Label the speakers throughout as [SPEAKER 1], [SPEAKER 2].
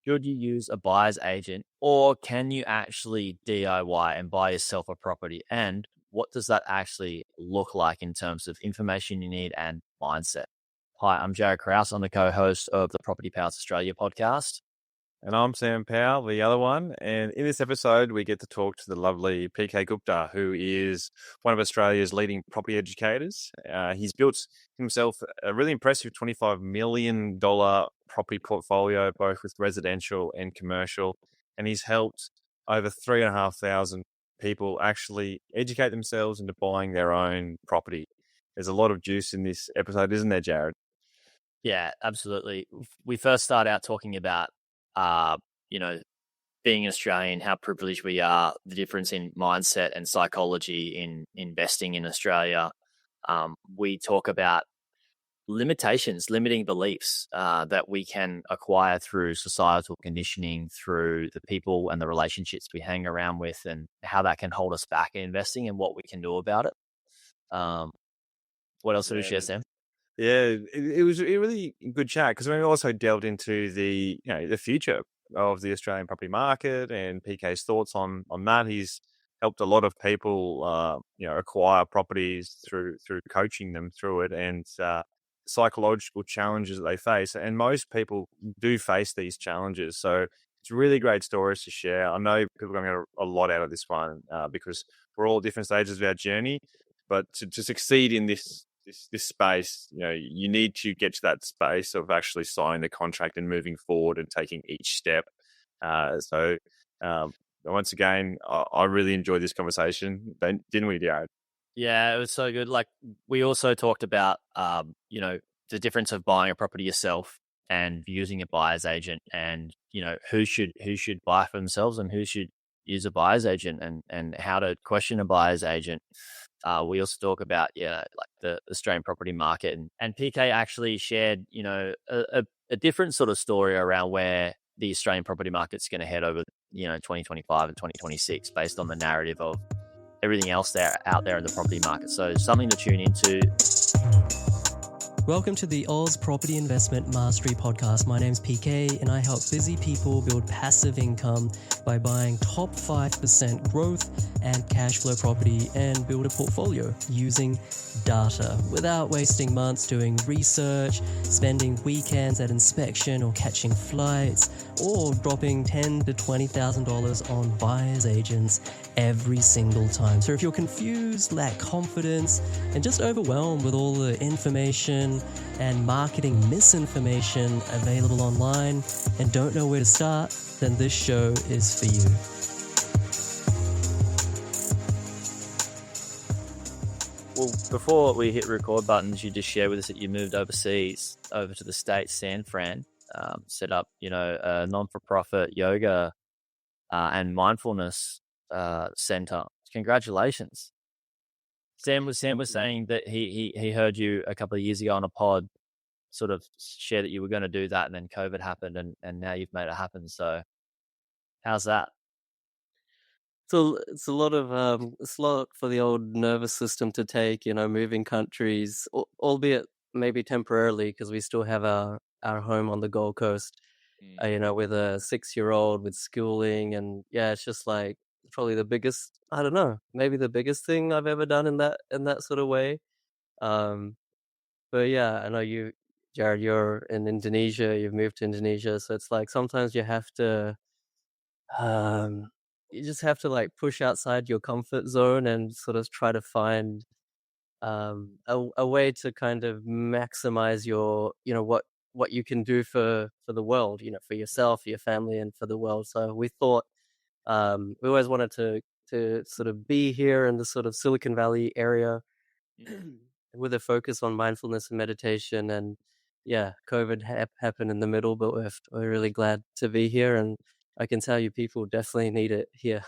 [SPEAKER 1] should you use a buyer's agent, or can you actually DIY and buy yourself a property? And what does that actually look like in terms of information you need and mindset? Hi, I'm Jaryd Krause. I'm the co-host of the Property Pals Australia podcast.
[SPEAKER 2] And I'm Sam Powell, the other one. And in this episode, we get to talk to the lovely PK Gupta, who is one of Australia's leading property educators. He's built himself a really impressive $25 million property portfolio, both with residential and commercial. And he's helped over 3,500 people actually educate themselves into buying their own property. There's a lot of juice in this episode, isn't there, Jaryd?
[SPEAKER 1] Yeah, absolutely. We first start out talking about being an Australian, how privileged we are, the difference in mindset and psychology in investing in Australia. We talk about limitations, limiting beliefs that we can acquire through societal conditioning, through the people and the relationships we hang around with, and how that can hold us back in investing and what we can do about it. What else did we share, Sam?
[SPEAKER 2] Yeah, it was a really good chat because we also delved into the future of the Australian property market and PK's thoughts on that. He's helped a lot of people, acquire properties through coaching them through it and psychological challenges that they face. And most people do face these challenges, so it's really great stories to share. I know people are going to get a lot out of this one because we're all at different stages of our journey, but to succeed in this space, you need to get to that space of actually signing the contract and moving forward and taking each step. So once again, I really enjoyed this conversation, didn't we, Jaryd?
[SPEAKER 1] Yeah, it was so good. Like, we also talked about, the difference of buying a property yourself and using a buyer's agent, and who should buy for themselves and who should use a buyer's agent, and how to question a buyer's agent. We also talk about like the Australian property market, and PK actually shared a different sort of story around where the Australian property market's going to head over 2025 and 2026 based on the narrative of everything else out there in the property market. So something to tune into.
[SPEAKER 3] Welcome to the Oz Property Investment Mastery Podcast. My name's PK and I help busy people build passive income by buying top 5% growth and cash flow property and build a portfolio using data without wasting months doing research, spending weekends at inspection or catching flights, or dropping $10,000 to $20,000 on buyer's agents every single time. So if you're confused, lack confidence, and just overwhelmed with all the information and marketing misinformation available online and don't know where to start, then this show is for you.
[SPEAKER 1] Well, before we hit record buttons, you just shared with us that you moved overseas, over to the States, San Fran, set up, a non-for-profit yoga and mindfulness center. Congratulations. Sam was saying that he heard you a couple of years ago on a pod sort of share that you were going to do that, and then COVID happened, and now you've made it happen. So how's that?
[SPEAKER 4] So it's a lot for the old nervous system to take, moving countries, albeit maybe temporarily, because we still have our home on the Gold Coast, with a 6-year-old with schooling. And yeah, it's just like probably the biggest, I don't know, maybe the biggest thing I've ever done in that sort of way. But yeah, I know you, Jaryd, you're in Indonesia, you've moved to Indonesia. So it's like sometimes you have to, you just have to like push outside your comfort zone and sort of try to find a way to kind of maximize your, what you can do for the world, for yourself, your family, and for the world. So we thought we always wanted to sort of be here in the sort of Silicon Valley area with a focus on mindfulness and meditation. And yeah, COVID happened in the middle, but we're really glad to be here. And I can tell you, people definitely need it here.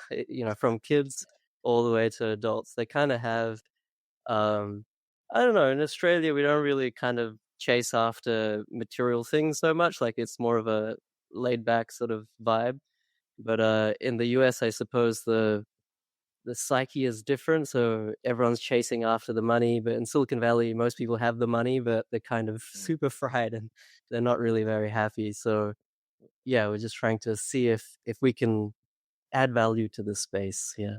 [SPEAKER 4] From kids all the way to adults. They kind of have, I don't know, in Australia, we don't really kind of chase after material things so much. Like, it's more of a laid back sort of vibe. But in the US, I suppose the psyche is different. So everyone's chasing after the money. But in Silicon Valley, most people have the money, but they're kind of super fried and they're not really very happy. So yeah, we're just trying to see if we can add value to this space. Yeah.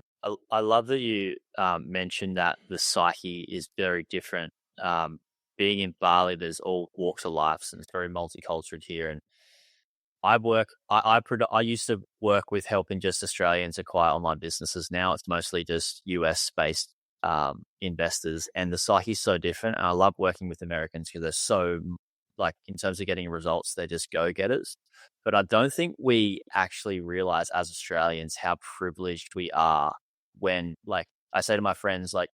[SPEAKER 1] I love that you mentioned that the psyche is very different. Being in Bali, there's all walks of life, and it's very multicultural here. And I used to work with helping just Australians acquire online businesses. Now it's mostly just US based investors, and the psyche's so different. And I love working with Americans because they're so, like, in terms of getting results, they're just go getters. But I don't think we actually realize as Australians how privileged we are when, like, I say to my friends, like,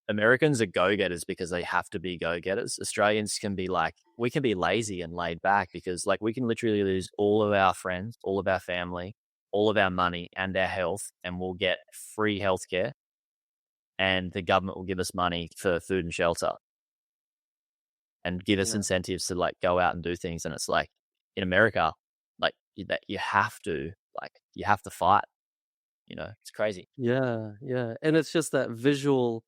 [SPEAKER 1] Americans are go-getters because they have to be go-getters. Australians can be like, we can be lazy and laid back because, like, we can literally lose all of our friends, all of our family, all of our money and our health, and we'll get free healthcare, and the government will give us money for food and shelter and give us
[SPEAKER 4] Yeah.
[SPEAKER 1] incentives to, like, go out and do things. And it's like, in America, like, that you have to fight, it's crazy.
[SPEAKER 4] Yeah, yeah. And it's just that visual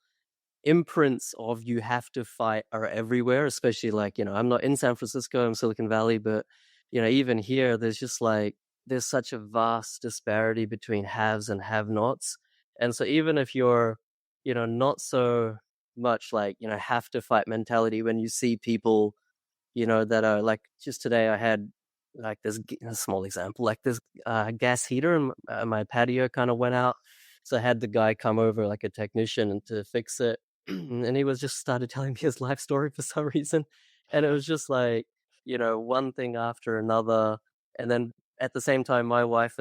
[SPEAKER 4] imprints of you have to fight are everywhere, especially like, I'm not in San Francisco, I'm Silicon Valley, but even here there's just like there's such a vast disparity between haves and have-nots. And so even if you're, not so much like, have to fight mentality, when you see people that are like, just today I had like this a small example, like this gas heater in my patio kind of went out. So I had the guy come over, like a technician, and to fix it. And he was just started telling me his life story for some reason. And it was just like, one thing after another. And then at the same time, my wife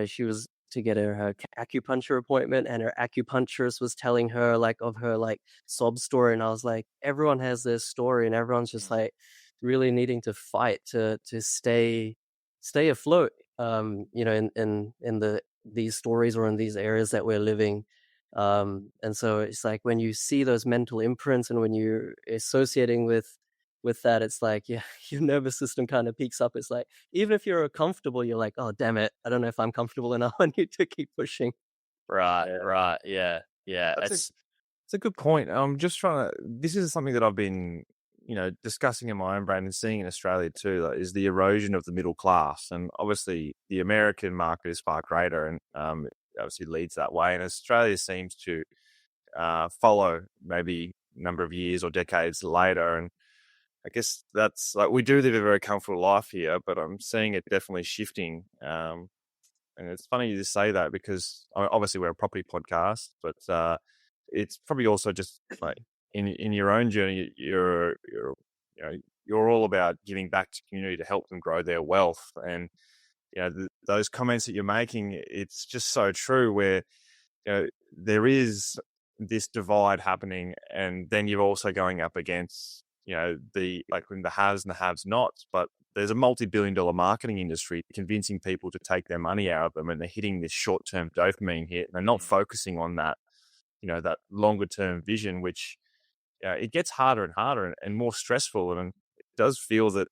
[SPEAKER 4] she was to get her acupuncture appointment, and her acupuncturist was telling her like of her like sob story. And I was like, everyone has their story, and everyone's just like really needing to fight to stay afloat, in these stories or in these areas that we're living. And so it's like when you see those mental imprints and when you're associating with that, it's like, yeah, your nervous system kind of peaks up. It's like, even if you're comfortable, you're like, oh, damn it, I don't know if I'm comfortable enough. I need to keep pushing.
[SPEAKER 1] Right,
[SPEAKER 2] Yeah.
[SPEAKER 1] right, yeah, yeah.
[SPEAKER 2] It's a good point. I'm just trying to. This is something that I've been, discussing in my own brain and seeing in Australia too. Like, is the erosion of the middle class, and obviously the American market is far greater, and it obviously leads that way. And Australia seems to follow maybe a number of years or decades later. And I guess that's like we do live a very comfortable life here, but I'm seeing it definitely shifting. And it's funny you just say that because obviously we're a property podcast, but it's probably also just like in your own journey, you're all about giving back to community to help them grow their wealth. And those comments that you're making, it's just so true. Where there is this divide happening, and then you're also going up against the haves and the haves nots. But there's a multi-billion-dollar marketing industry convincing people to take their money out of them, and they're hitting this short-term dopamine hit, and they're not focusing on that that longer-term vision, which it gets harder and harder and more stressful. And it does feel that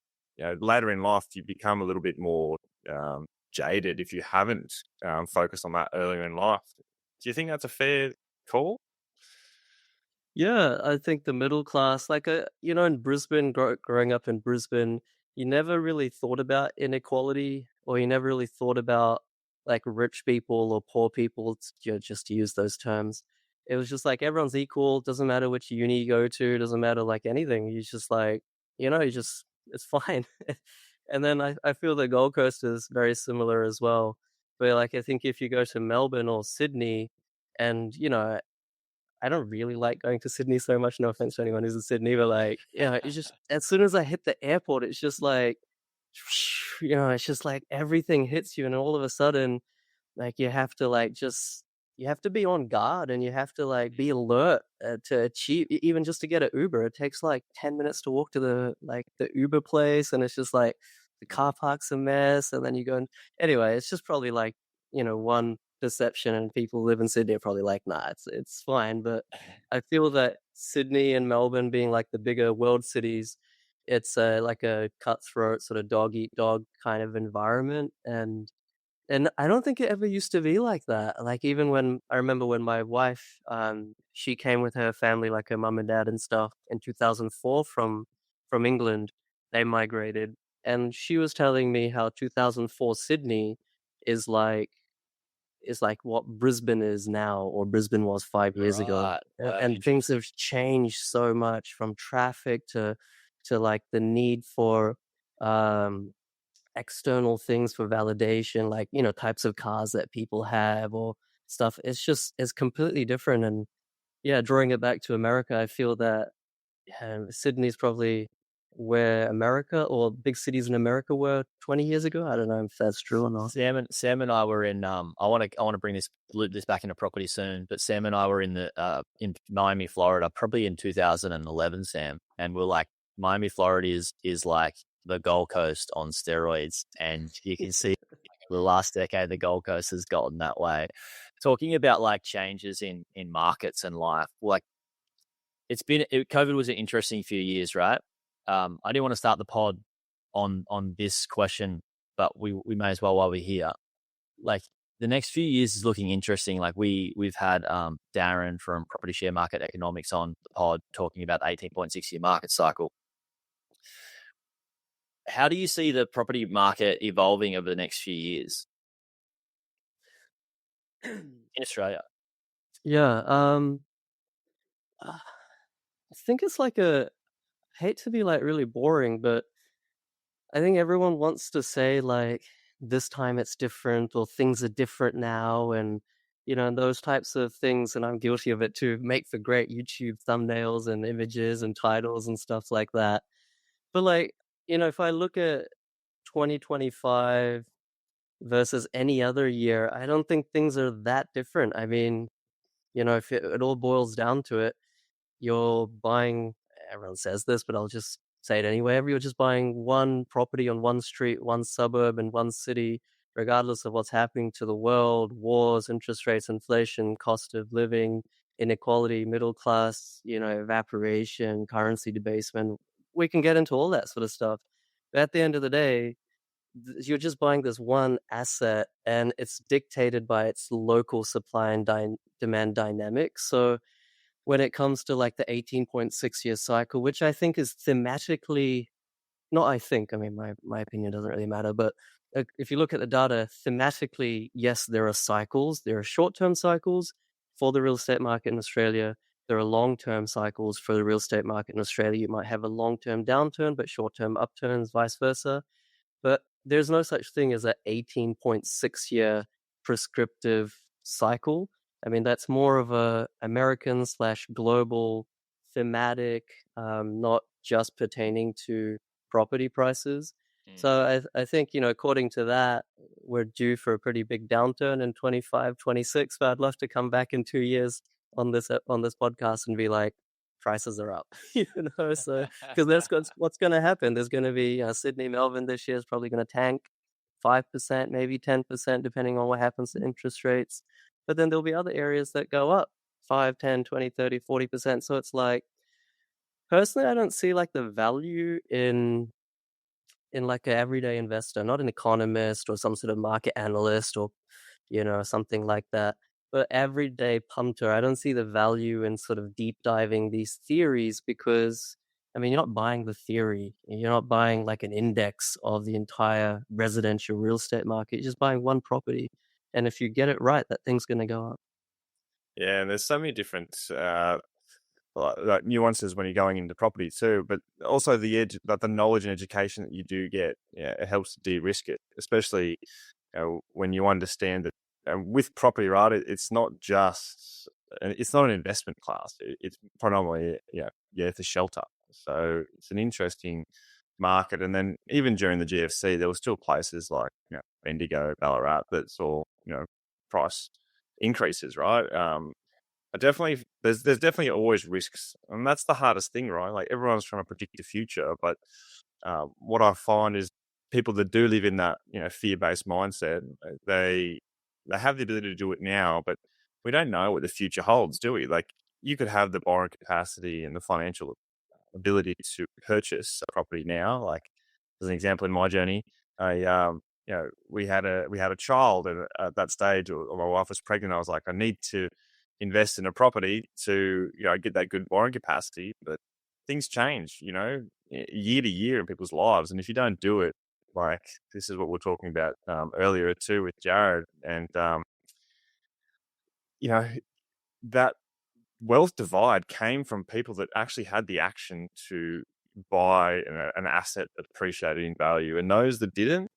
[SPEAKER 2] later in life you become a little bit more jaded if you haven't focused on that earlier in life. Do you think that's a fair call?
[SPEAKER 4] Yeah, I think the middle class, like, in Brisbane, growing up in Brisbane, you never really thought about inequality, or you never really thought about like rich people or poor people, just to use those terms. It was just like everyone's equal, doesn't matter which uni you go to, doesn't matter like anything. You just like, it's fine. And then I feel the Gold Coast is very similar as well. But like, I think if you go to Melbourne or Sydney, and I don't really like going to Sydney so much. No offense to anyone who's in Sydney, but like, it's just as soon as I hit the airport, it's just like, it's just like everything hits you, and all of a sudden, like you have to you have to be on guard, and you have to like be alert to achieve, even just to get an Uber. It takes like 10 minutes to walk to the Uber place, and it's just like the car park's a mess, and then you go and anyway, it's just probably like one perception, and people who live in Sydney are probably like, nah, it's fine. But I feel that Sydney and Melbourne being like the bigger world cities, it's like a cutthroat sort of dog eat dog kind of environment. And I don't think it ever used to be like that. Like, even when I remember when my wife, she came with her family, like her mum and dad and stuff, in 2004 from England. They migrated, and she was telling me how 2004 Sydney is like what Brisbane is now, or Brisbane was 5 years ago.
[SPEAKER 1] Right. Wow,
[SPEAKER 4] And things have changed so much, from traffic to like the need for external things for validation, like, types of cars that people have or stuff. It's completely different. And yeah, drawing it back to America, I feel that Sydney's probably where America, or big cities in America, were 20 years ago. I don't know if that's true or not.
[SPEAKER 1] Sam and I were in I want to bring this loop this back into property soon, but Sam and I were in the in Miami, Florida, probably in 2011, Sam, and we're like, Miami, Florida is like the Gold Coast on steroids, and you can see the last decade the Gold Coast has gotten that way. Talking about like changes in markets and life, like COVID was an interesting few years, right? I didn't want to start the pod on this question, but we may as well while we're here. Like, the next few years is looking interesting. Like, we've had Darren from Property Share Market Economics on the pod talking about the 18.6 year market cycle. How do you see the property market evolving over the next few years in Australia?
[SPEAKER 4] Yeah, I think it's like I hate to be like really boring, but I think everyone wants to say like, this time it's different, or things are different now, and and those types of things. And I'm guilty of it too. Make for great YouTube thumbnails and images and titles and stuff like that. But like, if I look at 2025 versus any other year, I don't think things are that different. I mean, if it all boils down to it, you're buying, everyone says this, but I'll just say it anyway. You're just buying one property on one street, one suburb, and one city, regardless of what's happening to the world: wars, interest rates, inflation, cost of living, inequality, middle class, evaporation, currency debasement. We can get into all that sort of stuff. But at the end of the day, you're just buying this one asset, and it's dictated by its local supply and demand dynamics. So when it comes to like the 18.6 year cycle, which I think is thematically, not I think, I mean, my opinion doesn't really matter, but if you look at the data thematically, yes, there are cycles. There are short-term cycles for the real estate market in Australia. There are long-term cycles for the real estate market in Australia. You might have a long-term downturn, but short-term upturns, vice versa. But there's no such thing as an 18.6 year prescriptive cycle. I mean, that's more of a American / global thematic, not just pertaining to property prices. So I think, according to that, we're due for a pretty big downturn in 25, 26. But I'd love to come back in 2 years on this podcast and be like, prices are up, so because that's what's going to happen. There's going to be Sydney, Melbourne this year is probably going to tank 5%, maybe 10%, depending on what happens to interest rates. But then there'll be other areas that go up 5, 10, 20, 30, 40%. So it's like, personally, I don't see like the value in like an everyday investor, not an economist or some sort of market analyst or something like that. But everyday punter, I don't see the value in sort of deep diving these theories, because I mean, you're not buying the theory. You're not buying like an index of the entire residential real estate market. You're just buying one property. And if you get it right, that thing's going to go up.
[SPEAKER 2] Yeah, and there's so many different like nuances when you're going into property too, but also the knowledge and education that you do get, it helps to de-risk it, especially when you understand that with property, right, it's not an investment class. It's predominantly, it's a shelter. So it's an interesting market. And then even during the GFC, there were still places like Bendigo, Ballarat that saw price increases, right? There's definitely always risks, and that's the hardest thing, right? Like, everyone's trying to predict the future, but what I find is people that do live in that fear-based mindset, they have the ability to do it now, but we don't know what the future holds, do we? Like, you could have the borrowing capacity and the financial ability to purchase a property now. Like, as an example, in my journey, we had a child, and at that stage, or my wife was pregnant. I was like, I need to invest in a property to get that good borrowing capacity. But things change, year to year in people's lives. And if you don't do it, like this is what we're talking about earlier too with Jared, and you know, that wealth divide came from people that actually had the action to buy an asset that appreciated in value, and those that didn't,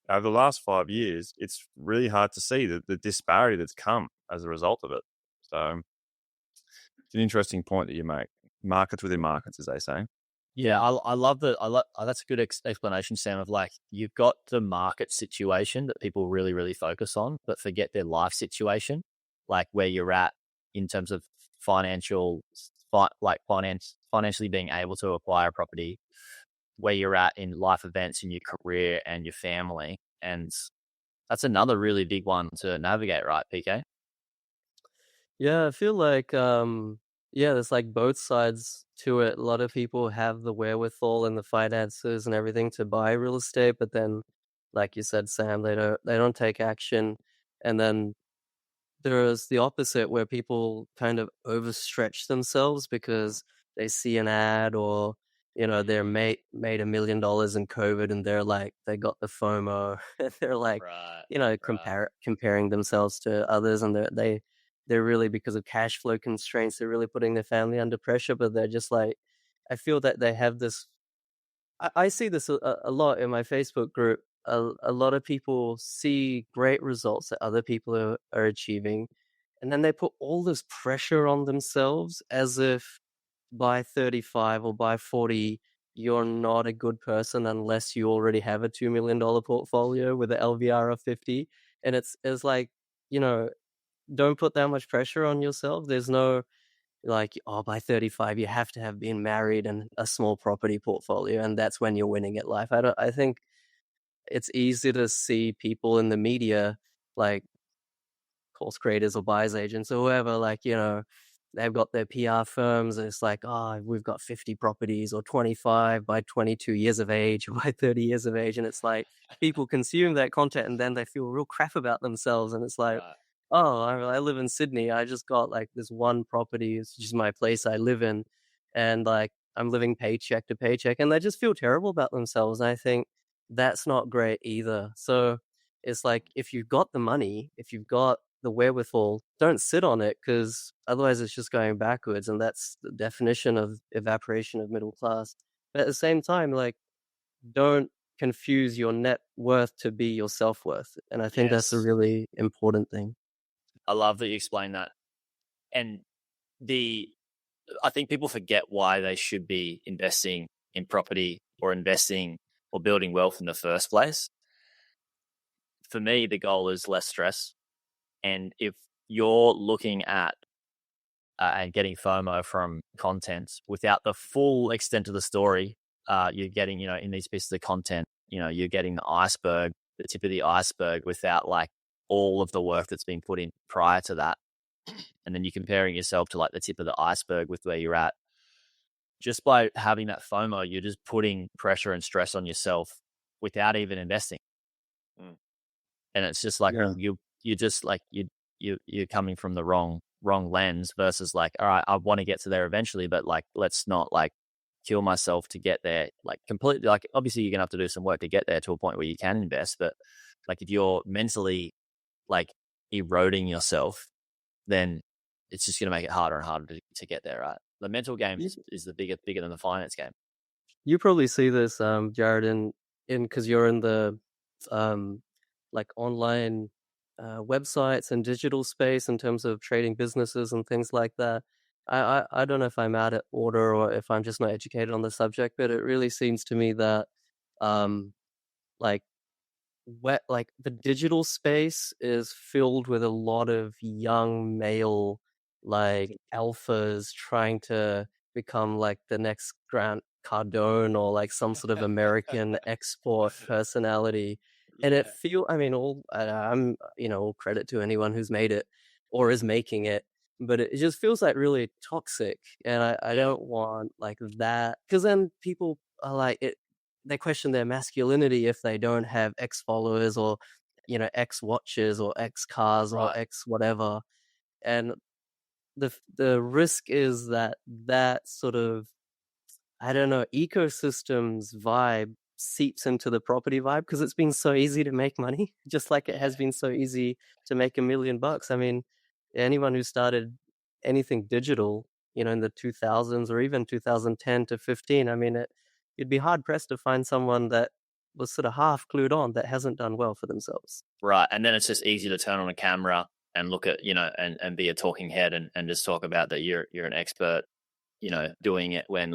[SPEAKER 2] over the last 5 years, it's really hard to see the disparity that's come as a result of it. So it's an interesting point that you make. Markets within markets, as they say.
[SPEAKER 1] Yeah, I love that. That's a good explanation, Sam. Of like, you've got the market situation that people really, really focus on, but forget their life situation, like where you're at in terms of financially being able to acquire a property, where you're at in life events, in your career and your family, and that's another really big one to navigate, right, PK?
[SPEAKER 4] Yeah, I feel like there's like both sides to it. A lot of people have the wherewithal and the finances and everything to buy real estate, but then, like you said, Sam, they don't take action. And then there's the opposite where people kind of overstretch themselves because they see an ad, or their mate made $1 million in COVID and they're like, they got the FOMO. They're like,
[SPEAKER 1] Right.
[SPEAKER 4] comparing themselves to others, and they're really, because of cash flow constraints, they're really putting their family under pressure. But they're just like, I feel that they have this. I see this a lot in my Facebook group. A lot of people see great results that other people are achieving, and then they put all this pressure on themselves as if by 35 or by 40, you're not a good person unless you already have a $2 million portfolio with an LVR of 50. And it's like, don't put that much pressure on yourself. There's no like, oh, by 35 you have to have been married and a small property portfolio, and that's when you're winning at life. I think it's easy to see people in the media, like course creators or buyers agents or whoever, like, they've got their PR firms, and it's like, oh, we've got 50 properties, or 25 by 22 years of age, or by 30 years of age. And it's like, people consume that content and then they feel real crap about themselves. And it's like,
[SPEAKER 1] Right.
[SPEAKER 4] oh, I live in Sydney. I just got like this one property. It's just my place I live in. And like, I'm living paycheck to paycheck, and they just feel terrible about themselves. And I think that's not great either. So it's like, if you've got the money, if you've got the wherewithal, don't sit on it, because otherwise it's just going backwards. And that's the definition of evaporation of middle class. But at the same time, like, don't confuse your net worth to be your self-worth. And I think that's a
[SPEAKER 1] Yes.
[SPEAKER 4] really important thing.
[SPEAKER 1] I love that you explained that. And I think people forget why they should be investing in property or investing or building wealth in the first place. For me, the goal is less stress. And if you're looking at and getting FOMO from content without the full extent of the story, you're getting, in these pieces of content, you're getting the tip of the iceberg, without like all of the work that's been put in prior to that. And then you're comparing yourself to like the tip of the iceberg with where you're at. Just by having that FOMO, you're just putting pressure and stress on yourself without even investing. And it's just like, you're just like, you're coming from the wrong lens, versus like, all right, I want to get to there eventually, but like, let's not like kill myself to get there. Like completely, like obviously you're gonna have to do some work to get there to a point where you can invest, but like if you're mentally like eroding yourself, then it's just gonna make it harder and harder to get there, right? The mental game is the bigger than the finance game.
[SPEAKER 4] You probably see this, Jared, in because you're in the like online websites and digital space in terms of trading businesses and things like that. I don't know if I'm out of order or if I'm just not educated on the subject, but it really seems to me that like like the digital space is filled with a lot of young male like alphas trying to become like the next Grant Cardone, or like some sort of American export personality. And it I'm, all credit to anyone who's made it or is making it, but it just feels like really toxic. And I don't want like that, because then people are like, they question their masculinity if they don't have X followers, or X watches, or X cars, or
[SPEAKER 1] Right.
[SPEAKER 4] X whatever. And the risk is that sort of I don't know, ecosystems vibe seeps into the property vibe because it's been so easy to make money, just like it has
[SPEAKER 1] Yeah.
[SPEAKER 4] been so easy to make $1 million. I mean, anyone who started anything digital, in the 2000s or even 2010 to 15, I mean, you'd be hard pressed to find someone that was sort of half clued on that hasn't done well for themselves.
[SPEAKER 1] Right. And then it's just easy to turn on a camera and look at, and be a talking head and just talk about that you're an expert, doing it when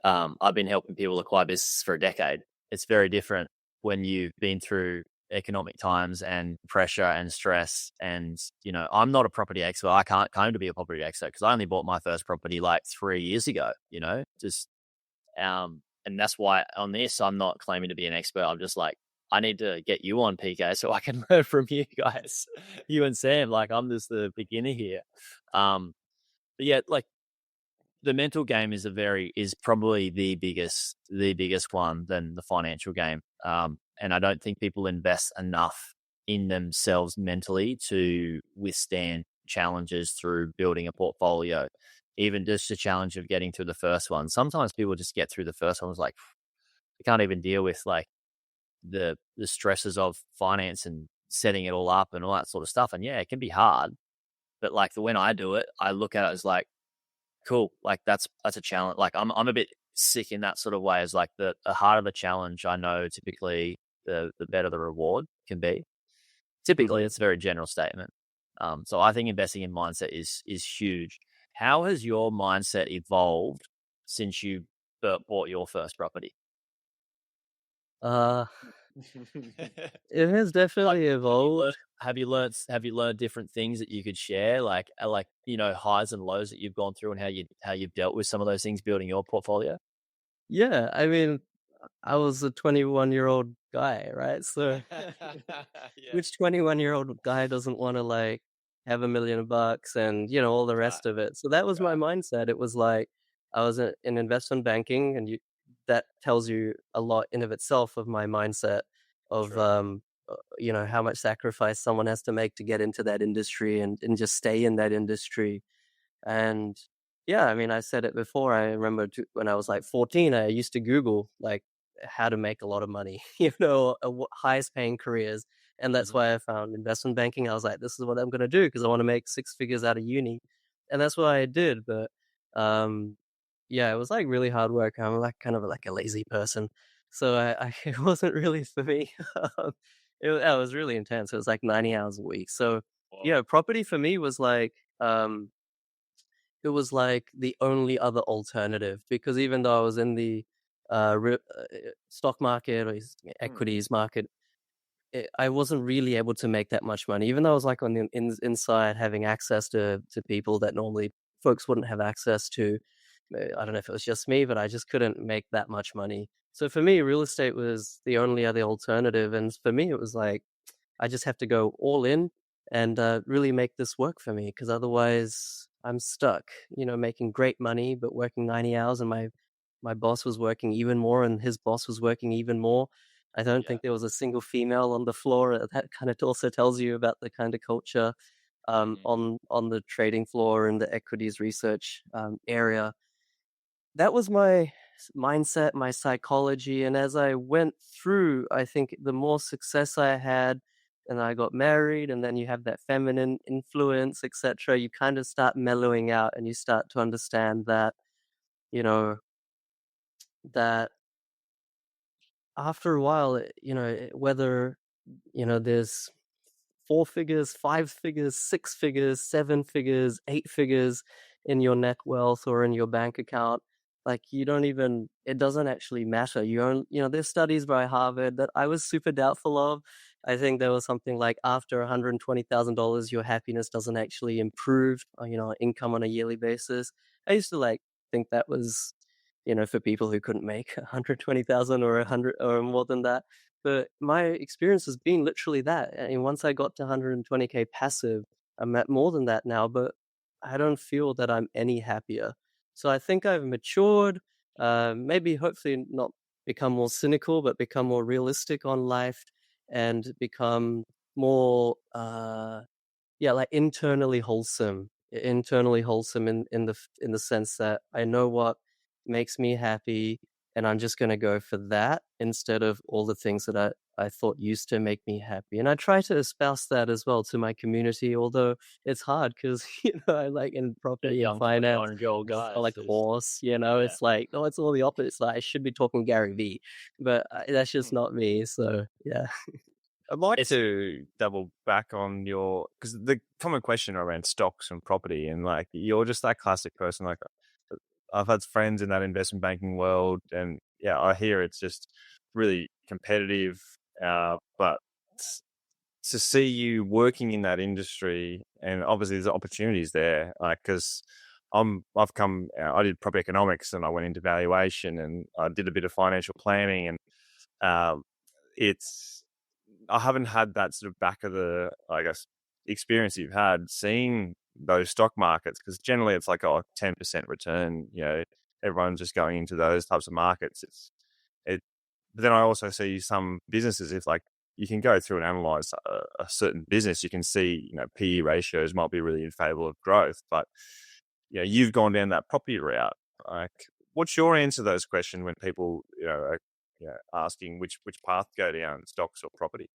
[SPEAKER 1] I've been helping people acquire business for a decade. It's very different when you've been through economic times and pressure and stress. And, I'm not a property expert. I can't claim to be a property expert because I only bought my first property like 3 years ago, just, and that's why on this, I'm not claiming to be an expert. I'm just like, I need to get you on, PK, so I can learn from you guys, you and Sam. Like, I'm just the beginner here. But yeah, like, the mental game is probably the biggest one than the financial game. And I don't think people invest enough in themselves mentally to withstand challenges through building a portfolio. Even just the challenge of getting through the first one. Sometimes people just get through the first one. It's like they can't even deal with like the stresses of finance and setting it all up and all that sort of stuff. And yeah, it can be hard. But like when I do it, I look at it as like, cool, like that's a challenge. Like I'm a bit sick in that sort of way. As like the harder the challenge, I know typically the better the reward can be. Typically, it's a very general statement. So I think investing in mindset is huge. How has your mindset evolved since you bought your first property?
[SPEAKER 4] Uh, it has
[SPEAKER 1] Like,
[SPEAKER 4] definitely evolved.
[SPEAKER 1] have you learned different things that you could share, like highs and lows that you've gone through, and how you've dealt with some of those things building your portfolio?
[SPEAKER 4] Yeah, I mean, I was a 21-year-old guy, right? So
[SPEAKER 1] Yeah.
[SPEAKER 4] which 21-year-old guy doesn't want to like have $1 million and all the
[SPEAKER 1] Right.
[SPEAKER 4] rest of it? So that was my mindset. It was like I was in investment banking, and that tells you a lot in of itself of my mindset of
[SPEAKER 1] True.
[SPEAKER 4] how much sacrifice someone has to make to get into that industry and just stay in that industry. And yeah, I mean, I said it before. I remember when I was like 14, I used to Google like how to make a lot of money, highest paying careers. And that's
[SPEAKER 1] Mhm.
[SPEAKER 4] why I found investment banking. I was like, this is what I'm going to do because I want to make 6 figures out of uni. And that's what I did. But um, yeah, it was like really hard work. I'm like kind of like a lazy person. So it wasn't really for me. It was really intense. It was like 90 hours a week. So
[SPEAKER 1] Wow.
[SPEAKER 4] yeah, property for me was like, it was like the only other alternative because even though I was in the stock market or equities market, I wasn't really able to make that much money. Even though I was like on the inside having access to people that normally folks wouldn't have access to. I don't know if it was just me, but I just couldn't make that much money. So for me, real estate was the only other alternative. And for me, it was like, I just have to go all in and really make this work for me because otherwise I'm stuck, making great money, but working 90 hours and my boss was working even more and his boss was working even more. I don't
[SPEAKER 1] Yeah.
[SPEAKER 4] think there was a single female on the floor. That kind of also tells you about the kind of culture
[SPEAKER 1] Mhm.
[SPEAKER 4] on the trading floor and the equities research area. That was my mindset, my psychology. And as I went through, I think the more success I had, and I got married, and then you have that feminine influence, etc., you kind of start mellowing out and you start to understand that, you know, that after a while, whether, there's 4 figures, 5 figures, 6 figures, 7 figures, 8 figures in your net wealth or in your bank account. Like it doesn't actually matter. There's studies by Harvard that I was super doubtful of. I think there was something like after $120,000, your happiness doesn't actually improve, income on a yearly basis. I used to like think that was, for people who couldn't make 120,000 or 100 or more than that. But my experience has been literally that. And once I got to 120K passive, I'm at more than that now, but I don't feel that I'm any happier. So I think I've matured, maybe hopefully not become more cynical, but become more realistic on life and become more, like internally wholesome. internally wholesome in the sense that I know what makes me happy, and I'm just going to go for that instead of all the things that I thought used to make me happy. And I try to espouse that as well to my community, although it's hard because, I like in
[SPEAKER 1] The
[SPEAKER 4] property and
[SPEAKER 1] young
[SPEAKER 4] finance,
[SPEAKER 1] 21-year-old
[SPEAKER 4] I feel
[SPEAKER 1] guys.
[SPEAKER 4] like horse,
[SPEAKER 1] Yeah.
[SPEAKER 4] it's like, no, it's all the opposite. It's like, I should be talking Gary Vee, but that's just not me. So, yeah.
[SPEAKER 2] I'd like
[SPEAKER 1] It's
[SPEAKER 2] to double back on because the common question around stocks and property, and like you're just that classic person. Like I've had friends in that investment banking world, and yeah, I hear it's just really competitive. But to see you working in that industry, and obviously there's opportunities there, like because I did property economics, and I went into valuation, and I did a bit of financial planning, and um, it's I haven't had that sort of back of the, I guess, experience you've had seeing those stock markets, because generally it's like 10% return. Everyone's just going into those types of markets. It. But then I also see some businesses, if like you can go through and analyze a certain business, you can see PE ratios might be really in favor of growth, but you've gone down that property route. Like, what's your answer to those questions when people are asking which path to go down, stocks or property?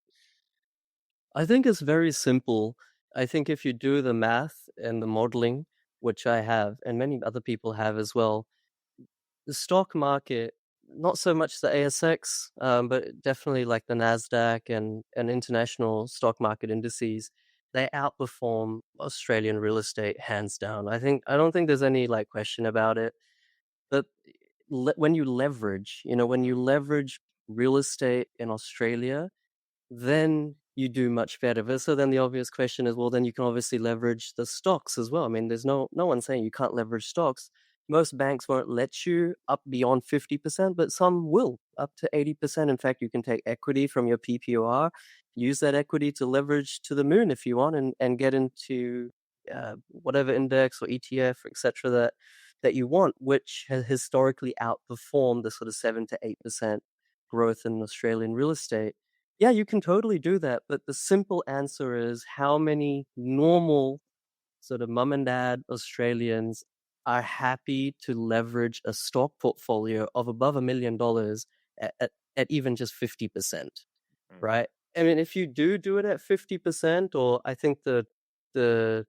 [SPEAKER 4] I think it's very simple. I think if you do the math and the modeling, which I have, and many other people have as well, the stock market, not so much the ASX, but definitely like the NASDAQ and international stock market indices, they outperform Australian real estate hands down. I don't think there's any like question about it. But when you leverage, when you leverage real estate in Australia, then you do much better. But so then the obvious question is, well, then you can obviously leverage the stocks as well. I mean, there's no one saying you can't leverage stocks. Most banks won't let you up beyond 50%, but some will up to 80%. In fact, you can take equity from your PPOR, use that equity to leverage to the moon if you want, and get into whatever index or ETF, etc. that you want, which has historically outperformed the sort of 7 to 8% growth in Australian real estate. Yeah, you can totally do that, but the simple answer is how many normal sort of mum and dad Australians are happy to leverage a stock portfolio of above $1 million at even just 50%, right? I mean, if you do it at 50%, or I think the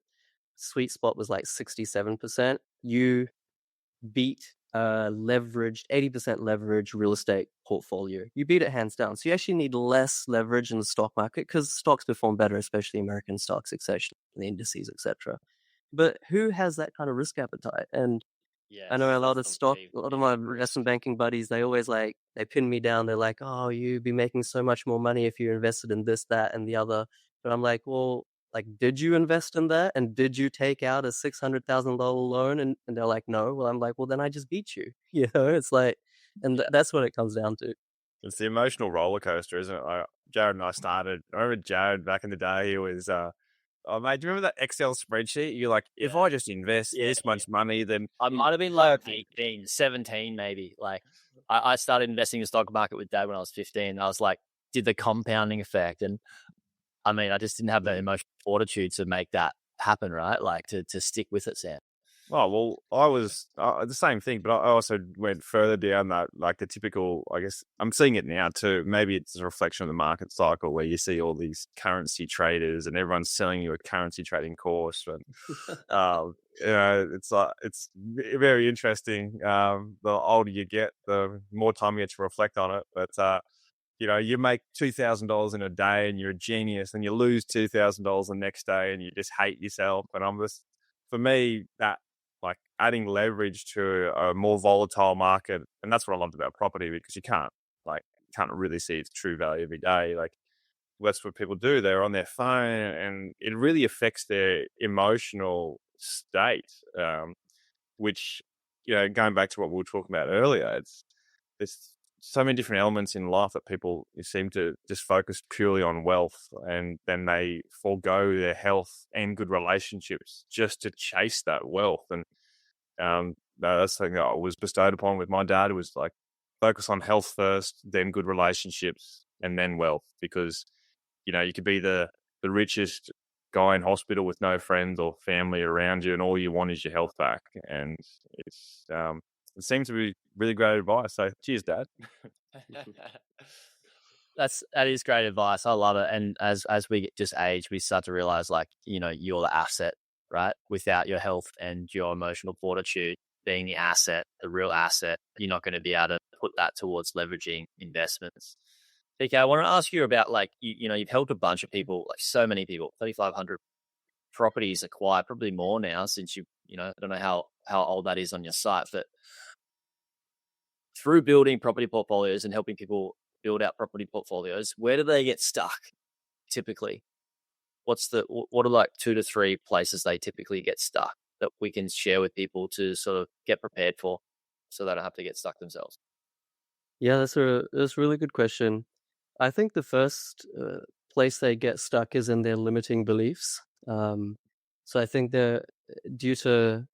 [SPEAKER 4] sweet spot was like 67%, you beat leveraged 80% leverage real estate portfolio. You beat it hands down. So you actually need less leverage in the stock market because stocks perform better, especially American stocks, especially the indices, etc. But who has that kind of risk appetite? And I know a lot of my investment banking buddies, they always they pin me down. They're like, oh, you'd be making so much more money if you invested in this, that, and the other. But I'm like, well, did you invest in that? And did you take out a $600,000 loan? And they're like, no. Well, I'm like, well, then I just beat you. It's like, and that's what it comes down to.
[SPEAKER 2] It's the emotional roller coaster, isn't it? Jaryd and I remember Jaryd back in the day, he was, oh, mate, do you remember that Excel spreadsheet? You're like, if I just invest this much money, then
[SPEAKER 1] I might have been like 18, 17 maybe. Like I started investing in the stock market with Dad when I was 15. I was like, did the compounding effect. And I mean, I just didn't have the emotional fortitude to make that happen, right? Like to stick with it, Sam.
[SPEAKER 2] Oh, well, I was the same thing, but I also went further down that, like the typical, I guess, I'm seeing it now too. Maybe it's a reflection of the market cycle where you see all these currency traders and everyone's selling you a currency trading course. And, it's very interesting. The older you get, the more time you get to reflect on it. But, you make $2,000 in a day and you're a genius, and you lose $2,000 the next day and you just hate yourself. And for me, that, like adding leverage to a more volatile market. And that's what I loved about property, because you can't really see its true value every day. Like that's what people do. They're on their phone, and it really affects their emotional state. Which, going back to what we were talking about earlier, there's so many different elements in life that people seem to just focus purely on wealth, and then they forego their health and good relationships just to chase that wealth. And that's something that I was bestowed upon with my dad. It was like, focus on health first, then good relationships, and then wealth. Because, you could be the richest guy in hospital with no friends or family around you, and all you want is your health back. And it's it seems to be really great advice. So cheers, Dad.
[SPEAKER 1] That is great advice. I love it. And as we just age, we start to realize, like, you know, you're the asset, right? Without your health and your emotional fortitude being the asset, the real asset, you're not going to be able to put that towards leveraging investments. PK, I want to ask you about, like, you know, you've helped a bunch of people, like so many people, 3,500 properties acquired, probably more now since you know, I don't know how old that is on your site, but through building property portfolios and helping people build out property portfolios, where do they get stuck typically? What are like 2 to 3 places they typically get stuck that we can share with people to sort of get prepared for, so they don't have to get stuck themselves?
[SPEAKER 4] Yeah, that's a really good question. I think the first place they get stuck is in their limiting beliefs. So I think they're due to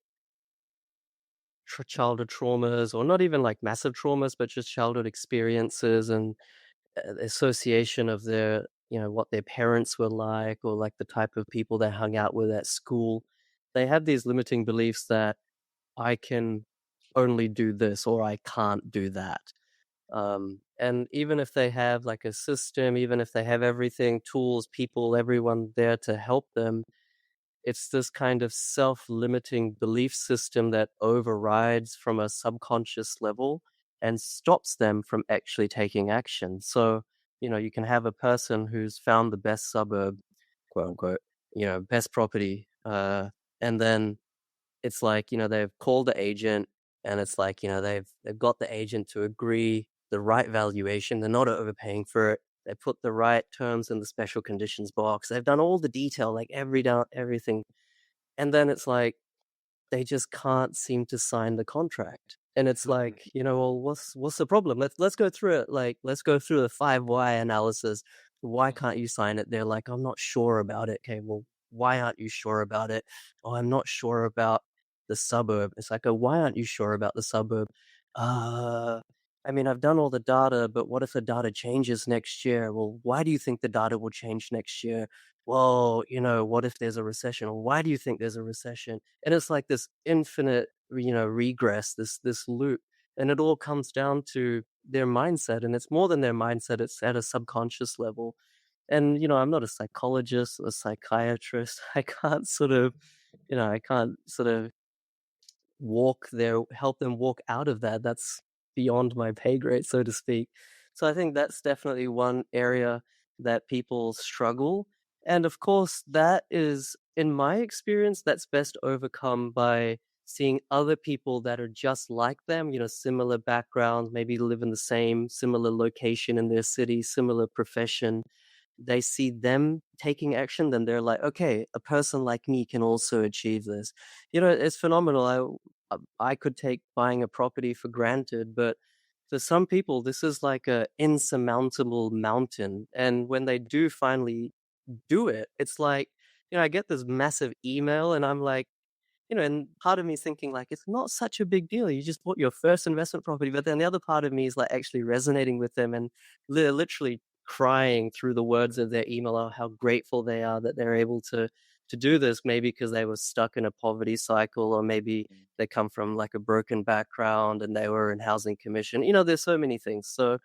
[SPEAKER 4] childhood traumas, or not even like massive traumas, but just childhood experiences and association of their, you know, what their parents were like, or like the type of people they hung out with at school. They have these limiting beliefs that I can only do this or I can't do that. And even if they have like a system, even if they have everything, tools, people, everyone there to help them, it's this kind of self-limiting belief system that overrides from a subconscious level and stops them from actually taking action. So, you know, you can have a person who's found the best suburb, quote unquote, you know, best property, and then it's like, you know, they've called the agent, and it's like, you know, they've got the agent to agree the right valuation. They're not overpaying for it. They put the right terms in the special conditions box. They've done all the detail, like everything. And then it's like they just can't seem to sign the contract. And it's like, you know, well, what's the problem? Let's go through it. Like, let's go through the 5 why analysis. Why can't you sign it? They're like, I'm not sure about it. Okay, well, why aren't you sure about it? Oh, I'm not sure about the suburb. It's like, oh, why aren't you sure about the suburb? Uh, I mean, I've done all the data, but what if the data changes next year? Well, why do you think the data will change next year? Well, you know, what if there's a recession? Or why do you think there's a recession? And it's like this infinite, you know, regress, this loop. And it all comes down to their mindset. And it's more than their mindset, it's at a subconscious level. And, you know, I'm not a psychologist or a psychiatrist. I can't sort of, you know, I can't sort of help them walk out of that. That's beyond my pay grade, so to speak. So I think that's definitely one area that people struggle. And of course, that is, in my experience, that's best overcome by seeing other people that are just like them, you know, similar backgrounds, maybe live in the same similar location in their city, similar profession. They see them taking action, then they're like, okay, a person like me can also achieve this. You know, it's phenomenal. I could take buying a property for granted, but for some people, this is like a insurmountable mountain. And when they do finally do it, it's like, you know, I get this massive email, and I'm like, you know, and part of me is thinking like, it's not such a big deal. You just bought your first investment property. But then the other part of me is like actually resonating with them, and they're literally crying through the words of their email, or how grateful they are that they're able to do this, maybe because they were stuck in a poverty cycle, or maybe they come from like a broken background and they were in housing commission. You know, there's so many things. So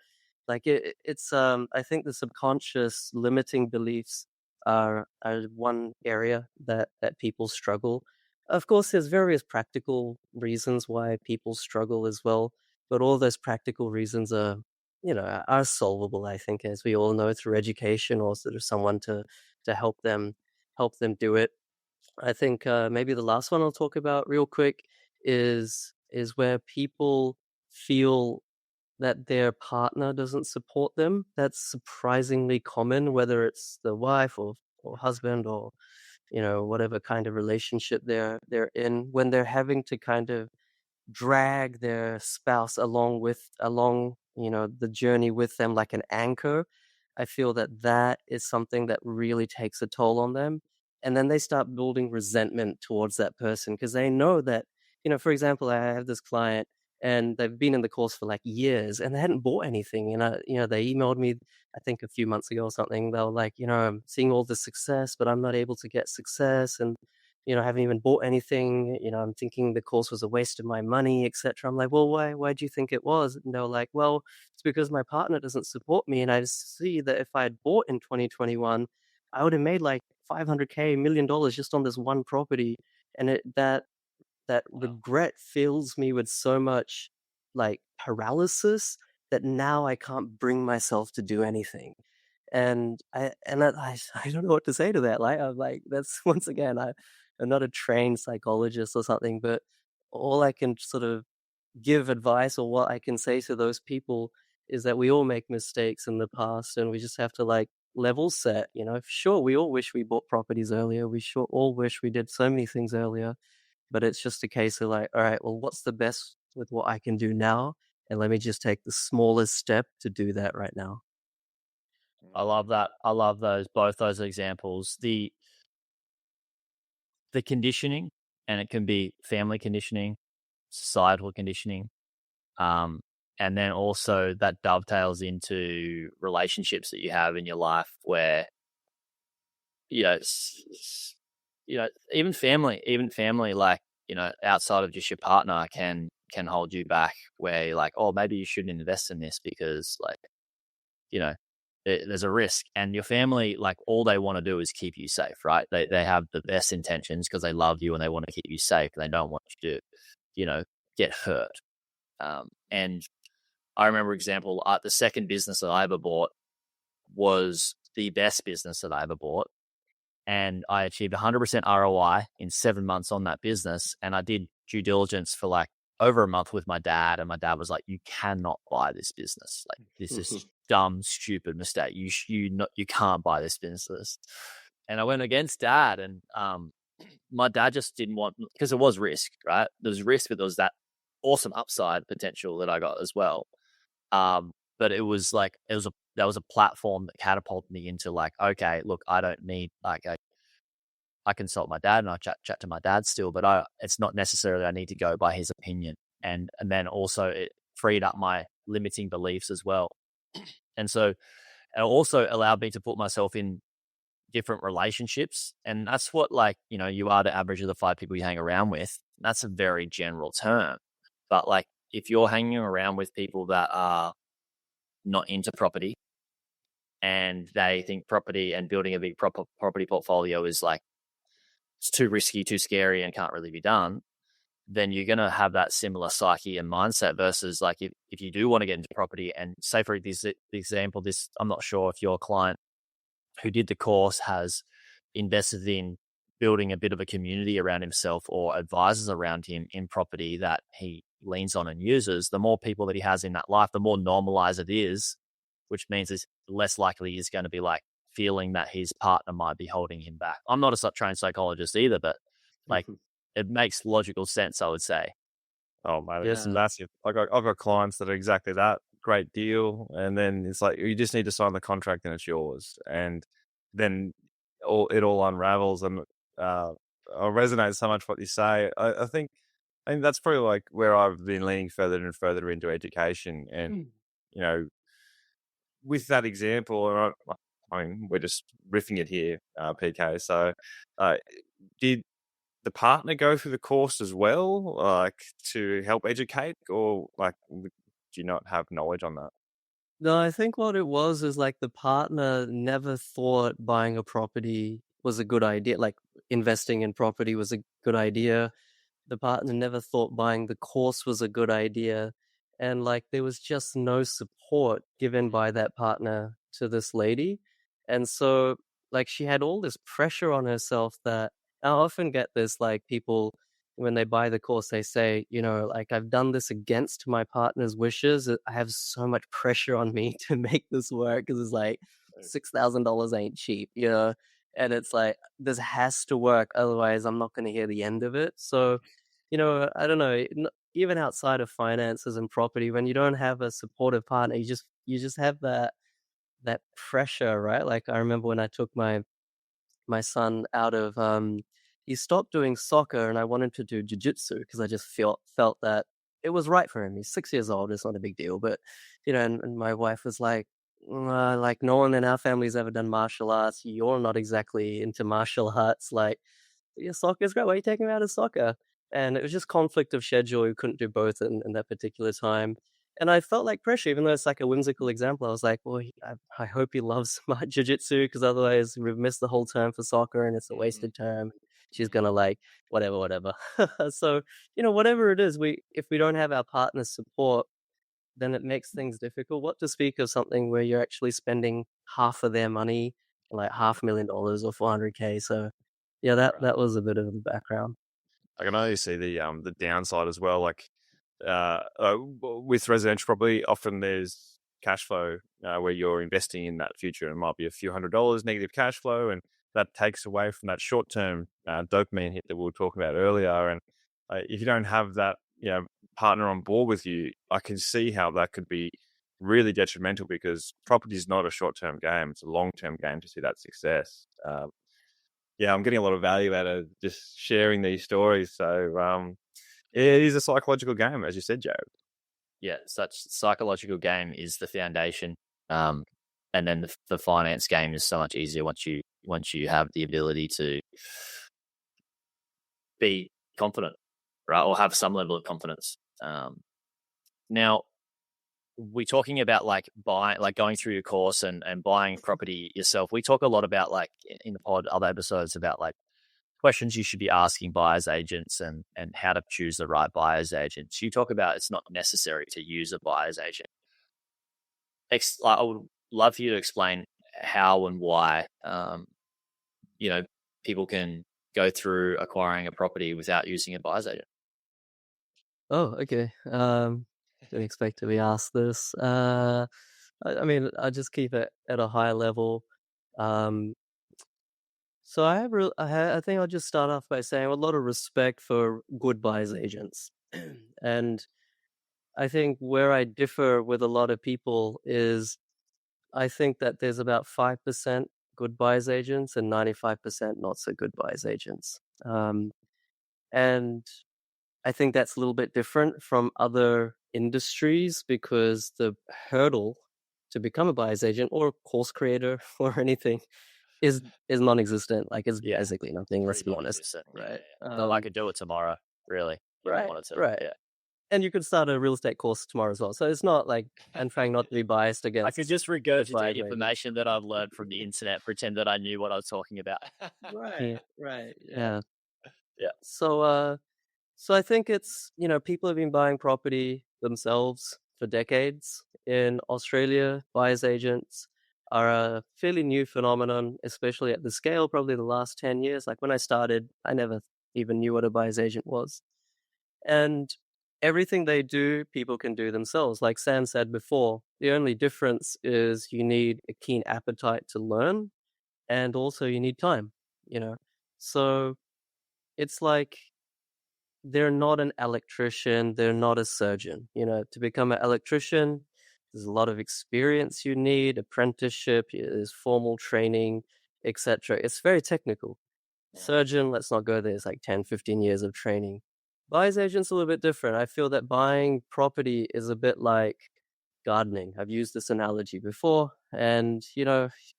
[SPEAKER 4] like it's I think the subconscious limiting beliefs are one area that people struggle. Of course, there's various practical reasons why people struggle as well, but all those practical reasons are, you know, are solvable, I think, as we all know, through education, or sort of someone to help them do it. I think maybe the last one I'll talk about real quick is where people feel that their partner doesn't support them. That's surprisingly common, whether it's the wife or husband, or, you know, whatever kind of relationship they're in, when they're having to kind of drag their spouse along, you know, the journey with them like an anchor. I feel that is something that really takes a toll on them. And then they start building resentment towards that person, because they know that, you know, for example, I have this client, and they've been in the course for like years and they hadn't bought anything. And they emailed me, I think a few months ago or something. They were like, I'm seeing all the success, but I'm not able to get success, and I haven't even bought anything. I'm thinking the course was a waste of my money, etc. I'm like, well, why do you think it was? And they were like, well, it's because my partner doesn't support me, and I see that if I had bought in 2021, I would have made like 500K, $1 million just on this one property. And that regret fills me with so much like paralysis that now I can't bring myself to do anything. And I don't know what to say to that. Like, I'm like, that's once again, I'm not a trained psychologist or something, but all I can sort of give advice, or what I can say to those people, is that we all make mistakes in the past, and we just have to like level set. Sure, we all wish we bought properties earlier. We sure all wish we did so many things earlier. But it's just a case of like, all right, well, what's the best with what I can do now? And let me just take the smallest step to do that right now.
[SPEAKER 1] I love that. I love both those examples. The conditioning, and it can be family conditioning, societal conditioning, and then also that dovetails into relationships that you have in your life, where even family, like outside of just your partner, can hold you back, where you're like, oh, maybe you shouldn't invest in this because there's a risk. And your family, like, all they want to do is keep you safe, right? They have the best intentions because they love you and they want to keep you safe. They don't want you to get hurt. And I remember, example, the second business that I ever bought was the best business that I ever bought. And I achieved 100% ROI in 7 months on that business. And I did due diligence for like over a month with my dad. And my dad was like, you cannot buy this business. Like, this is dumb, stupid mistake. You can't buy this business. And I went against dad, and my dad just didn't want, because it was risk, right? There was risk, but there was that awesome upside potential that I got as well. But it was like, that was a platform that catapulted me into like, okay, look, I don't need, like, I consult my dad and I chat to my dad still, but it's not necessarily I need to go by his opinion. And then also it freed up my limiting beliefs as well. And so it also allowed me to put myself in different relationships. And that's what, like, you are the average of the 5 people you hang around with. That's a very general term. But like, if you're hanging around with people that are not into property, and they think property and building a big property portfolio is like, it's too risky, too scary, and can't really be done, then you're going to have that similar psyche and mindset. Versus like, if you do want to get into property, and say for this example, I'm not sure if your client who did the course has invested in building a bit of a community around himself or advisors around him in property that he leans on and uses. The more people that he has in that life, the more normalized it is, which means it's less likely he's going to be like feeling that his partner might be holding him back. I'm not a trained psychologist either, but like, it makes logical sense, I would say.
[SPEAKER 2] Oh, mate, it's massive. I've got clients that are exactly that. Great deal. And then it's like, you just need to sign the contract and it's yours. And then it all unravels. And I resonate so much what you say. I think that's probably like where I've been leaning further and further into education. And, with that example, and I mean, we're just riffing it here, PK. So did the partner go through the course as well, like, to help educate, or like, do you not have knowledge on that?
[SPEAKER 4] No, I think what it was is like the partner never thought buying a property was a good idea. Like, investing in property was a good idea. The partner never thought buying the course was a good idea. And like, there was just no support given by that partner to this lady. And so like, she had all this pressure on herself that I often get this, like, people, when they buy the course, they say, like, I've done this against my partner's wishes. I have so much pressure on me to make this work, because it's like $6,000 ain't cheap, and it's like, this has to work, otherwise I'm not going to hear the end of it. So, I don't know, even outside of finances and property, when you don't have a supportive partner, you just have that pressure, right? Like, I remember when I took my son out of he stopped doing soccer, and I wanted to do jiu-jitsu because I just felt that it was right for him. He's 6 years old. It's not a big deal. But, and my wife was like, like no one in our family's ever done martial arts. You're not exactly into martial arts. Like, yeah, soccer's great. Why are you taking him out of soccer? And it was just conflict of schedule. We couldn't do both in that particular time. And I felt like pressure, even though it's like a whimsical example. I was like, well, I hope he loves my jiu-jitsu, because otherwise we've missed the whole term for soccer and it's a wasted term. She's going to like, whatever. So, whatever it is, if we don't have our partner's support, then it makes things difficult. What to speak of something where you're actually spending half of their money, like $500,000 or 400K. So yeah, that was a bit of the background.
[SPEAKER 2] I can only see the downside as well. Like with residential property, often there's cash flow where you're investing in that future. It might be a few $100s negative cash flow, and that takes away from that short-term dopamine hit that we were talking about earlier. And if you don't have that, partner on board with you, I can see how that could be really detrimental, because property is not a short-term game; it's a long-term game to see that success. I'm getting a lot of value out of just sharing these stories. So it is a psychological game, as you said, Jared.
[SPEAKER 1] Yeah, such psychological game is the foundation, and then the finance game is so much easier once you have the ability to be confident, right, or have some level of confidence. Now, we're talking about like going through your course and buying property yourself. We talk a lot about, like, in the pod, other episodes, about like questions you should be asking buyers agents and how to choose the right buyers agents. You talk about it's not necessary to use a buyer's agent. I would love for you to explain how and why people can go through acquiring a property without using a buyer's agent.
[SPEAKER 4] Oh, okay. Didn't expect to be asked this. I mean, I'll just keep it at a high level. So I think I'll just start off by saying a lot of respect for good buyers agents. And I think where I differ with a lot of people is I think that there's about 5% good buyers agents and 95% not so good buyers agents. And I think that's a little bit different from other industries, because the hurdle to become a buyer's agent or course creator or anything is non-existent. Like, it's basically nothing. Let's be honest, right?
[SPEAKER 1] I could do it tomorrow, really, if I wanted to.
[SPEAKER 4] Right.
[SPEAKER 1] Yeah.
[SPEAKER 4] And you could start a real estate course tomorrow as well. So it's not like I'm trying not to be biased against.
[SPEAKER 1] I could just regurgitate information that I've learned from the internet, pretend that I knew what I was talking about.
[SPEAKER 4] Right. Yeah. So I think it's, people have been buying property themselves for decades. In Australia, buyer's agents are a fairly new phenomenon, especially at the scale, probably the last 10 years. Like when I started, I never even knew what a buyer's agent was. And everything they do, people can do themselves. Like Sam said before, the only difference is you need a keen appetite to learn, and also you need time, So it's like, they're not an electrician, they're not a surgeon. To become an electrician, there's a lot of experience you need, apprenticeship, there's formal training, etc. It's very technical. Surgeon, let's not go there. It's like 10, 15 years of training. Buyer's agent's a little bit different. I feel that buying property is a bit like gardening. I've used this analogy before. And,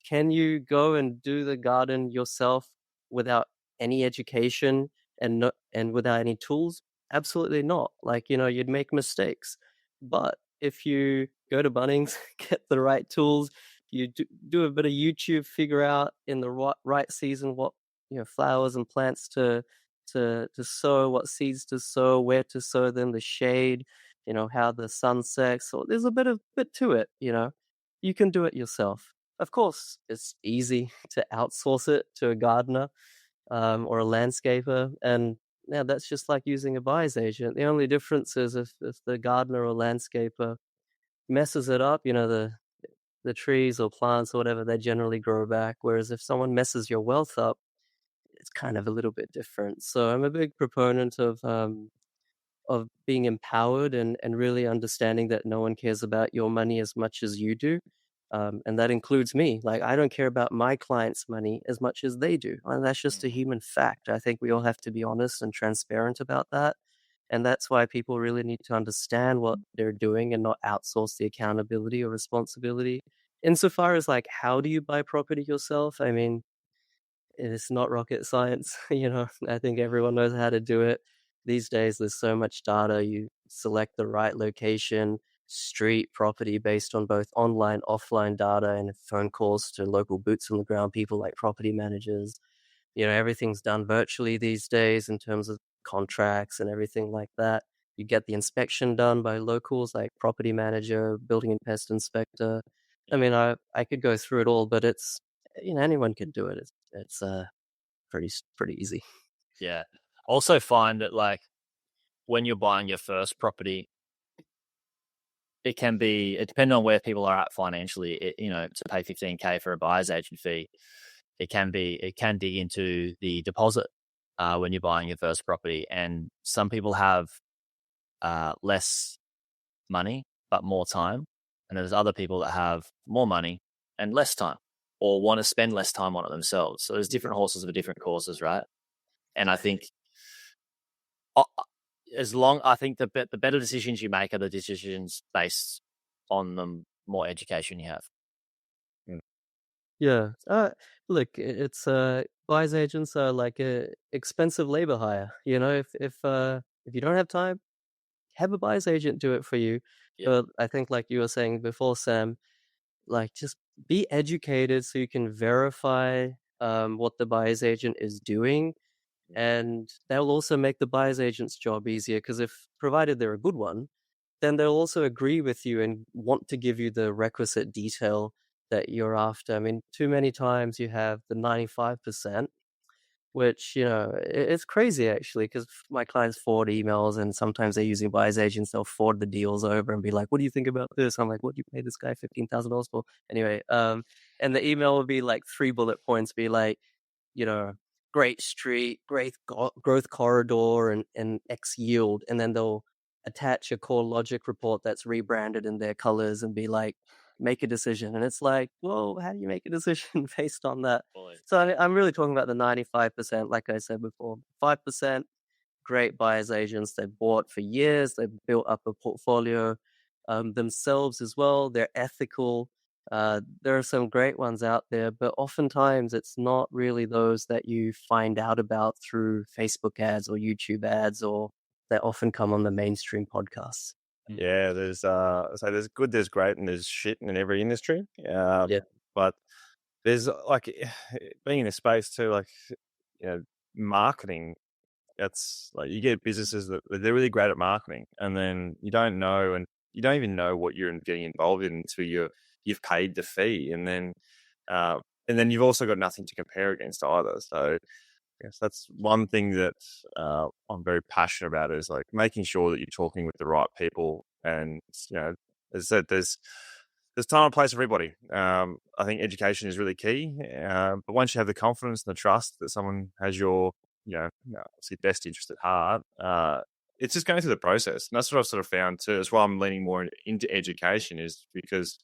[SPEAKER 4] can you go and do the garden yourself without any education and without any tools? Absolutely not. Like, you'd make mistakes. But if you go to Bunnings, get the right tools, you do a bit of YouTube, figure out in the right season what flowers and plants to sow, what seeds to sow, where to sow them, the shade, how the sun sets. So there's a bit to it. You can do it yourself. Of course, it's easy to outsource it to a gardener or a landscaper, and that's just like using a buyer's agent. The only difference is if the gardener or landscaper messes it up, the trees or plants or whatever, they generally grow back. Whereas if someone messes your wealth up, it's kind of a little bit different. So I'm a big proponent of being empowered and really understanding that no one cares about your money as much as you do. And that includes me. Like, I don't care about my clients' money as much as they do. And that's just a human fact. I think we all have to be honest and transparent about that. And that's why people really need to understand what they're doing and not outsource the accountability or responsibility. Insofar as like, how do you buy property yourself? I mean, it's not rocket science. I think everyone knows how to do it. These days, there's so much data. You select the right location, street, property based on both online, offline data and phone calls to local boots on the ground people like property managers. Everything's done virtually these days in terms of contracts and everything like that. You get the inspection done by locals like property manager, building and pest inspector. I mean, I could go through it all, but it's anyone can do it. It's pretty easy.
[SPEAKER 1] Yeah. Also find that like when you're buying your first property, it depending on where people are at financially, to pay 15K for a buyer's agent fee, it can dig into the deposit when you're buying your first property. And some people have less money but more time, and there's other people that have more money and less time, or want to spend less time on it themselves. So there's different horses for different courses, right? And I think I think the better decisions you make are the decisions based on the more education you have.
[SPEAKER 4] Yeah. Look, it's buyer's agents are like a expensive labor hire. If you don't have time, have a buyer's agent do it for you.
[SPEAKER 1] Yeah.
[SPEAKER 4] But I think, like you were saying before, Sam, like just be educated so you can verify what the buyer's agent is doing, and that will also make the buyer's agent's job easier because provided they're a good one, then they'll also agree with you and want to give you the requisite detail that you're after. I mean, too many times you have the 95%, which, it's crazy actually, because my clients forward emails and sometimes they're using buyer's agents. They'll forward the deals over and be like, what do you think about this? I'm like, what do you pay this guy $15,000 for? Anyway, and the email will be like 3 bullet points, be like, great street, great growth corridor, and X yield. And then they'll attach a core logic report that's rebranded in their colors and be like, make a decision. And it's like, well, how do you make a decision based on that? So I'm really talking about the 95%, like I said before. 5%, great buyers agents. They've bought for years. They've built up a portfolio themselves as well. They're ethical. There are some great ones out there, but oftentimes it's not really those that you find out about through Facebook ads or YouTube ads, or that often come on the mainstream podcasts.
[SPEAKER 2] Yeah, there's there's good, there's great, and there's shit in every industry.
[SPEAKER 4] Yeah.
[SPEAKER 2] But there's like being in a space too, like marketing. That's like you get businesses that they're really great at marketing, and then you don't know, and you don't even know what you're getting involved in until you've paid the fee, and then you've also got nothing to compare against either. So I guess that's one thing that I'm very passionate about, is like making sure that you're talking with the right people. And as I said, there's time and place for everybody. I think education is really key. But once you have the confidence and the trust that someone has your obviously best interest at heart, it's just going through the process. And that's what I've sort of found too. That's why I'm leaning more into education, is because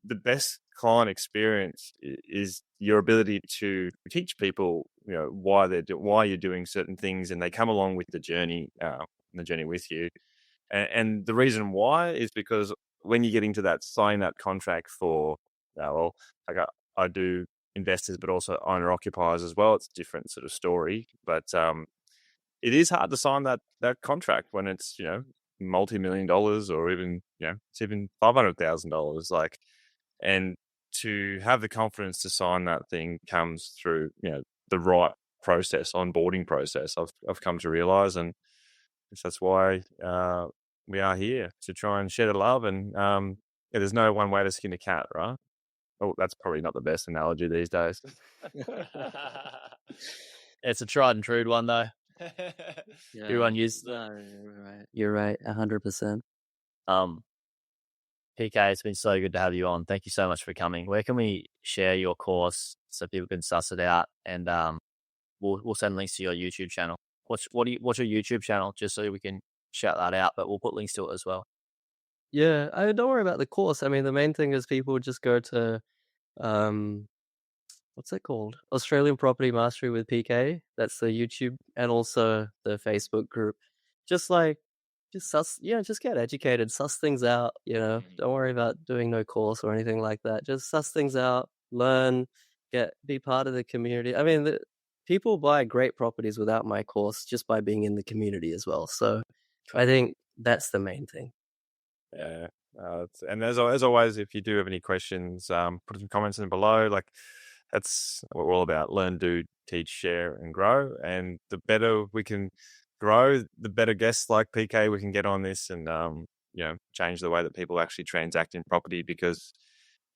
[SPEAKER 2] the best client experience is your ability to teach people, why you're doing certain things, and they come along with the journey, with you. And the reason why is because when you get into that, sign that contract for, I do investors, but also owner occupiers as well. It's a different sort of story, but it is hard to sign that contract when it's multi-million dollars, or even it's even $500,000. Like, and to have the confidence to sign that thing comes through the right process, onboarding process. I've come to realize, and that's why we are here, to try and share the love. And there's no one way to skin a cat, right? Oh, that's probably not the best analogy these days.
[SPEAKER 1] It's a tried and true one, though. Everyone uses it.
[SPEAKER 4] No, you're right, 100%.
[SPEAKER 1] PK, it's been so good to have you on. Thank you so much for coming. Where can we share your course so people can suss it out? And we'll send links to your YouTube channel. What's your YouTube channel, just so we can shout that out? But we'll put links to it as well.
[SPEAKER 4] Yeah, don't worry about the course. I mean, the main thing is people just go to what's it called? Australian Property Mastery with PK. That's the YouTube, and also the Facebook group. just just get educated, suss things out, don't worry about doing no course or anything like that. Just suss things out, learn, be part of the community. I mean, people buy great properties without my course just by being in the community as well. So I think that's the main thing.
[SPEAKER 2] Yeah. And as always, if you do have any questions, put some comments in below. Like, that's what we're all about: learn, do, teach, share, and grow. And the better we can grow, the better guests like PK we can get on this, and change the way that people actually transact in property, because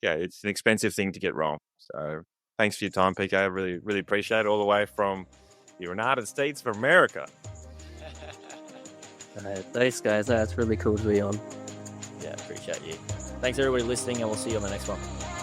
[SPEAKER 2] it's an expensive thing to get wrong. So thanks for your time, PK. I really, really appreciate it, all the way from the United States of America.
[SPEAKER 4] Thanks, guys. That's really cool to be on.
[SPEAKER 1] Yeah, appreciate you. Thanks everybody listening, and we'll see you on the next one.